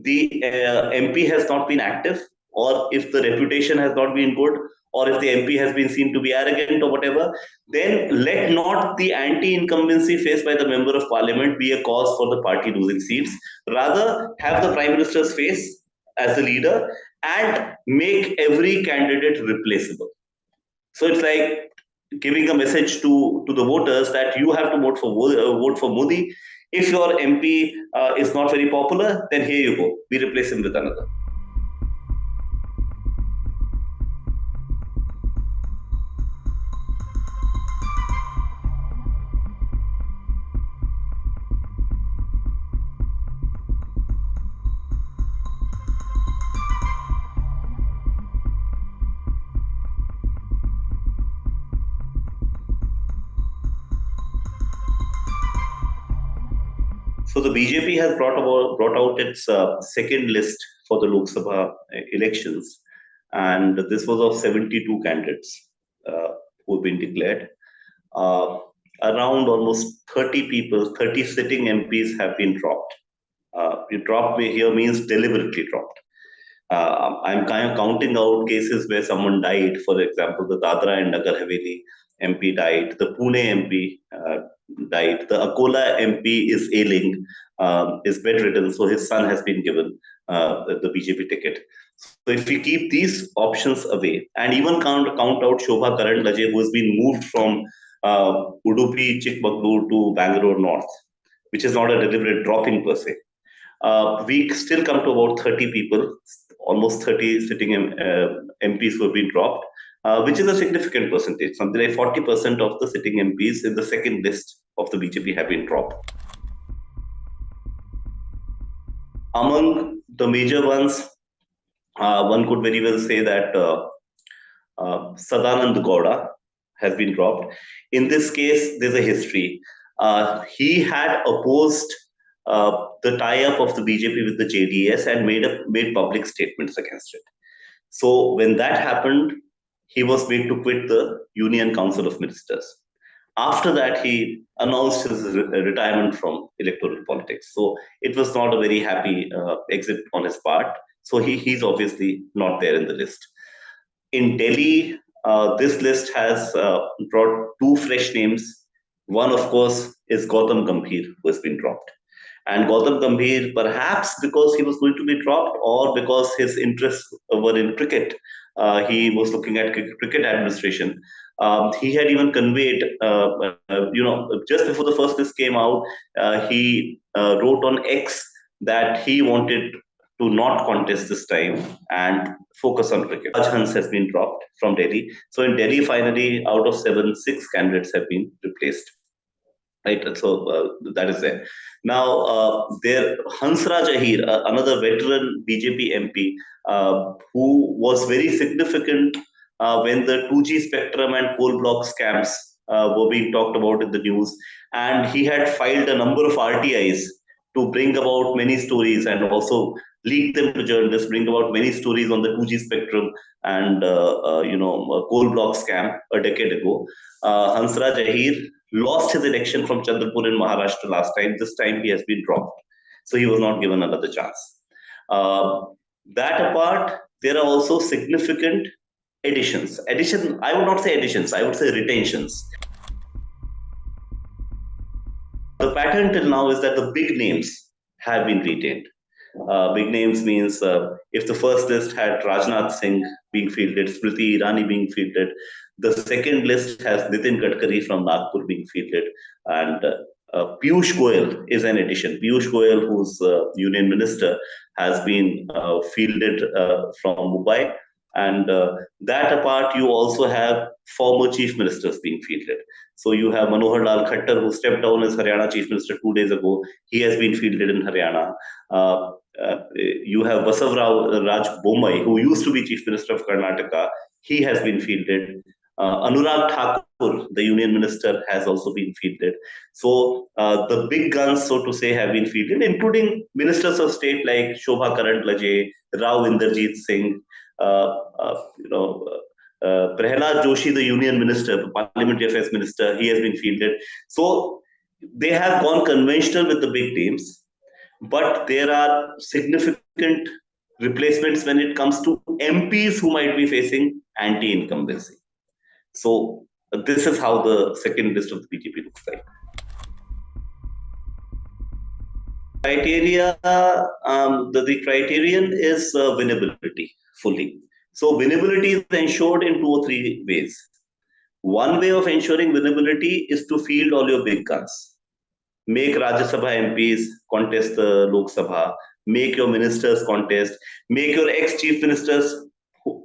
the MP has not been active, or if the reputation has not been good, or if the MP has been seen to be arrogant or whatever, then let not the anti-incumbency faced by the member of parliament be a cause for the party losing seats. Rather, have the prime minister's face as the leader and make every candidate replaceable. So it's like giving a message to the voters that you have to vote for Modi. If your MP is not very popular, then here you go. We replace him with another. So the BJP has brought out its second list for the Lok Sabha elections, and this was of 72 candidates who have been declared. Uh, Around almost 30 people, 30 sitting MPs have been dropped. Dropped here means deliberately dropped. I'm kind of counting out cases where someone died. For example, the Dadra and Nagar Haveli MP died. The Pune MP died. The Akola MP is ailing, is bedridden, so his son has been given the BJP ticket. So if we keep these options away and even count out Shobha Karandlaje, who has been moved from Udupi, Chikmagalur to Bangalore North, which is not a deliberate dropping per se. We still come to about 30 people, almost 30 sitting MPs who have been dropped, which is a significant percentage. Something like 40% of the sitting MPs in the second list of the BJP have been dropped. Among the major ones, one could very well say that Sadanand Gowda has been dropped. In this case, there's a history. He had opposed the tie-up of the BJP with the JDS and made public statements against it. So when that happened, he was made to quit the Union Council of Ministers. After that, he announced his retirement from electoral politics. So it was not a very happy exit on his part. So he's obviously not there in the list. In Delhi, this list has brought two fresh names. One, of course, is Gautam Gambhir, who has been dropped. And Gautam Gambhir, perhaps because he was going to be dropped or because his interests were in cricket, he was looking at cricket administration. He had even conveyed, just before the first list came out, he wrote on X that he wanted to not contest this time and focus on cricket. Raj Hans has been dropped from Delhi. So in Delhi, finally, out of 7, 6 candidates have been replaced. Right, so that is there. Now, there Hansraj Ahir, another veteran BJP MP, who was very significant when the 2G spectrum and coal block scams were being talked about in the news, and he had filed a number of RTIs to bring about many stories and also leak them to journalists, bring about many stories on the 2G spectrum and coal block scam a decade ago. Hansraj Ahir lost his election from Chandrapur in Maharashtra last time. This time he has been dropped. So he was not given another chance. That apart, there are also significant additions. I would not say additions, I would say retentions. The pattern till now is that the big names have been retained. Big names means if the first list had Rajnath Singh being fielded, Smriti Irani being fielded, the second list has Nitin Gadkari from Nagpur being fielded, and Piyush Goyal is an addition. Piyush Goyal, who's union minister, has been fielded from Mumbai. And that apart, you also have former chief ministers being fielded. So you have Manohar Lal Khattar, who stepped down as Haryana chief minister 2 days ago. He has been fielded in Haryana. You have Basavarao Raj Bommai, who used to be chief minister of Karnataka. He has been fielded. Anurag Thakur, the union minister, has also been fielded. So the big guns, so to say, have been fielded, including ministers of state like Shobha Karandlaje, Rao Inderjit Singh, Prahlad Joshi, the union minister, the parliamentary affairs minister, he has been fielded. So they have gone conventional with the big names, but there are significant significant replacements when it comes to MPs who might be facing anti-incumbency. So this is how the second list of the BJP looks like. Criteria, the criterion is winnability fully. So winnability is ensured in 2 or 3 ways. One way of ensuring winnability is to field all your big guns. Make Rajya Sabha MPs contest the Lok Sabha, make your ministers contest, make your ex-chief ministers,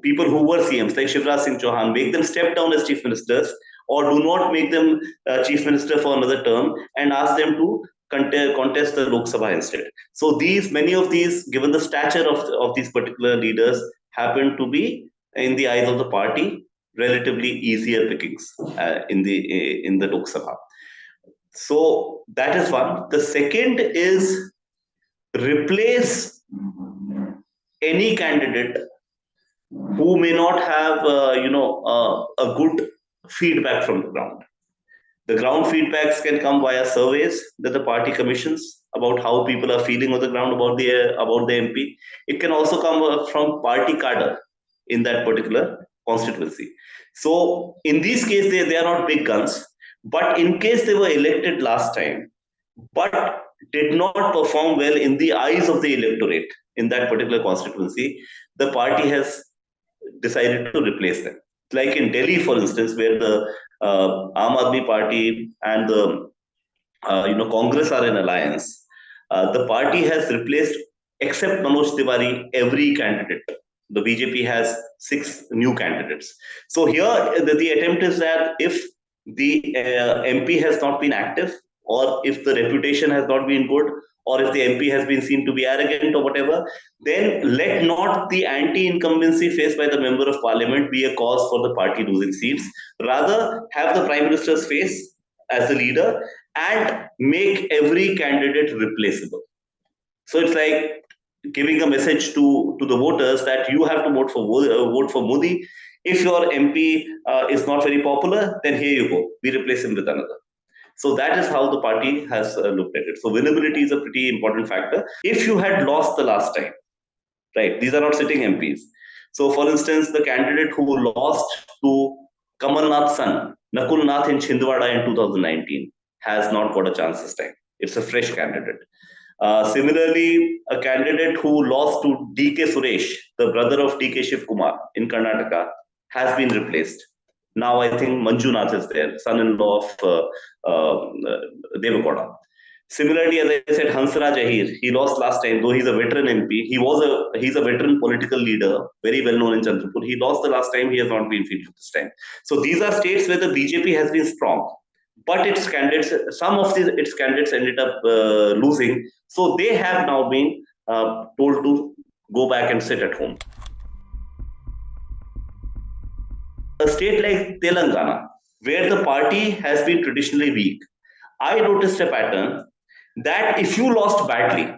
people who were CMs like Shivraj Singh Chauhan, make them step down as chief ministers or do not make them chief minister for another term and ask them to contest the Lok Sabha instead. So many of these, given the stature of these particular leaders, happen to be, in the eyes of the party, relatively easier pickings in the Lok Sabha. So that is one. The second is replace any candidate who may not have a good feedback from the ground. The ground feedbacks can come via surveys that the party commissions about how people are feeling on the ground about the MP. It can also come from party cadre in that particular constituency. So in these cases, they are not big guns, but in case they were elected last time, but did not perform well in the eyes of the electorate in that particular constituency, the party has decided to replace them. Like in Delhi, for instance, where the Aam Aadmi Party and the Congress are in alliance, the party has replaced, except Manoj Tiwari, every candidate. The BJP has 6 new candidates. So here the attempt is that if the MP has not been active, or if the reputation has not been good, or if the MP has been seen to be arrogant or whatever, then let not the anti-incumbency faced by the member of parliament be a cause for the party losing seats. Rather, have the prime minister's face as the leader and make every candidate replaceable. So it's like giving a message to the voters that you have to vote for Modi. If your MP is not very popular, then here you go. We replace him with another. So that is how the party has looked at it. So winnability is a pretty important factor. If you had lost the last time, right? These are not sitting MPs. So for instance, the candidate who lost to Kamal Nath's son, Nakul Nath in Chhindwara in 2019, has not got a chance this time. It's a fresh candidate. Similarly, a candidate who lost to DK Suresh, the brother of DK Shiv Kumar in Karnataka, has been replaced. Now I think Manjunath is there, son-in-law of Devagowda. Similarly, as I said, Hansraj Ahir, he lost last time, though he's a veteran MP. He's a veteran political leader, very well known in Chandrapur. He lost the last time, he has not been fielded this time. So these are states where the BJP has been strong, but some of its candidates ended up losing. So they have now been told to go back and sit at home. A state like Telangana, where the party has been traditionally weak, I noticed a pattern that if you lost badly,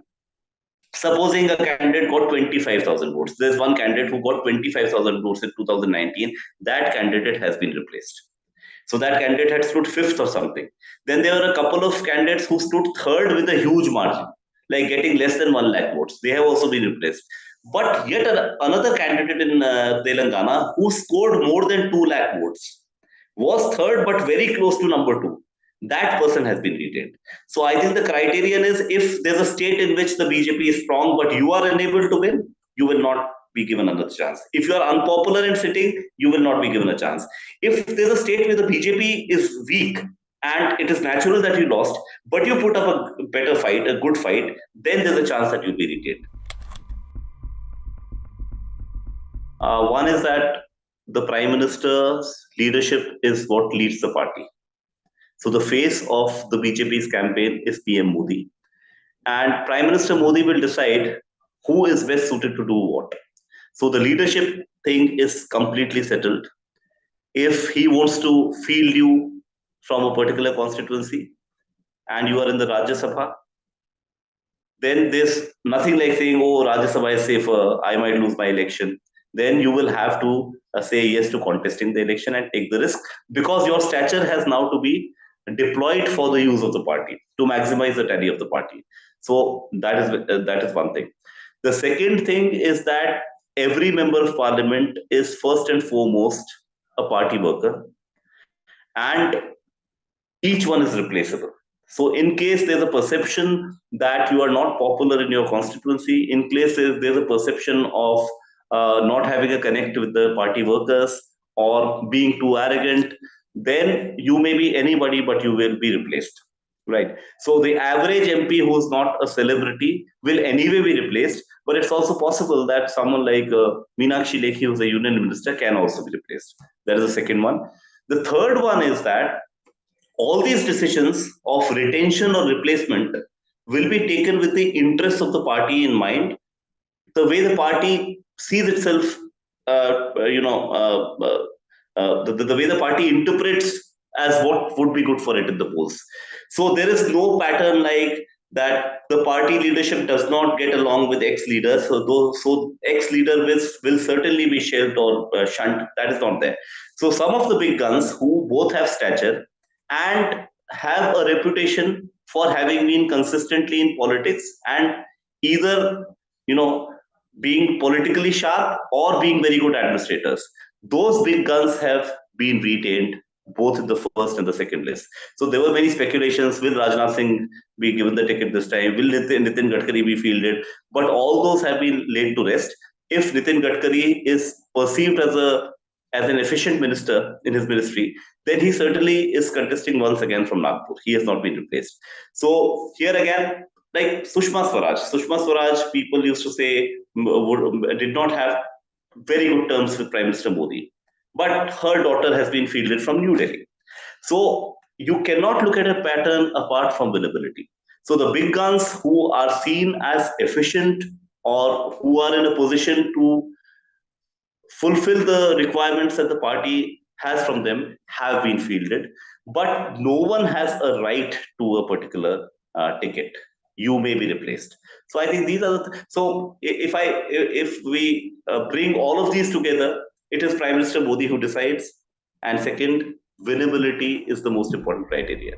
supposing a candidate got 25,000 votes, there's one candidate who got 25,000 votes in 2019, that candidate has been replaced. So that candidate had stood 5th or something. Then there were a couple of candidates who stood 3rd with a huge margin, like getting less than 1 lakh votes. They have also been replaced. But yet another candidate in Telangana who scored more than 2 lakh votes was 3rd but very close to number 2. That person has been retained. So I think the criterion is, if there's a state in which the BJP is strong but you are unable to win, you will not be given another chance. If you are unpopular in sitting, you will not be given a chance. If there's a state where the BJP is weak and it is natural that you lost, but you put up a better fight, a good fight, then there's a chance that you'll be retained. One is that the Prime Minister's leadership is what leads the party. So the face of the BJP's campaign is PM Modi. And Prime Minister Modi will decide who is best suited to do what. So the leadership thing is completely settled. If he wants to field you from a particular constituency and you are in the Rajya Sabha, then there's nothing like saying, oh, Rajya Sabha is safer, I might lose my election. Then you will have to say yes to contesting the election and take the risk, because your stature has now to be deployed for the use of the party to maximize the tally of the party. So that is one thing. The second thing is that every member of parliament is first and foremost a party worker, and each one is replaceable. So, in case there's a perception that you are not popular in your constituency, in case there's a perception of not having a connect with the party workers or being too arrogant, then you may be anybody, but you will be replaced. Right. So, the average MP who's not a celebrity will anyway be replaced, but it's also possible that someone like Meenakshi Lekhi, who's a union minister, can also be replaced. That is the second one. The third one is that all these decisions of retention or replacement will be taken with the interests of the party in mind, the way the party sees itself, the way the party interprets as what would be good for it in the polls. So there is no pattern like that the party leadership does not get along with ex-leaders. So ex-leader will certainly be shelved or shunned. That is not there. So some of the big guns who both have stature and have a reputation for having been consistently in politics and either you know being politically sharp or being very good administrators. Those big guns have been retained both in the first and the second list. So there were many speculations: will Rajnath Singh be given the ticket this time? Will Nitin Gadkari be fielded? But all those have been laid to rest. If Nitin Gadkari is perceived as an efficient minister in his ministry, then he certainly is contesting once again from Nagpur. He has not been replaced. So here again, like Sushma Swaraj, people used to say did not have very good terms with Prime Minister Modi, but her daughter has been fielded from New Delhi. So you cannot look at a pattern apart from winnability. So the big guns who are seen as efficient or who are in a position to fulfill the requirements that the party has from them have been fielded, but no one has a right to a particular ticket. You may be replaced. So I think these are so if we bring all of these together, it is Prime Minister Modi who decides, and second, winnability is the most important criteria.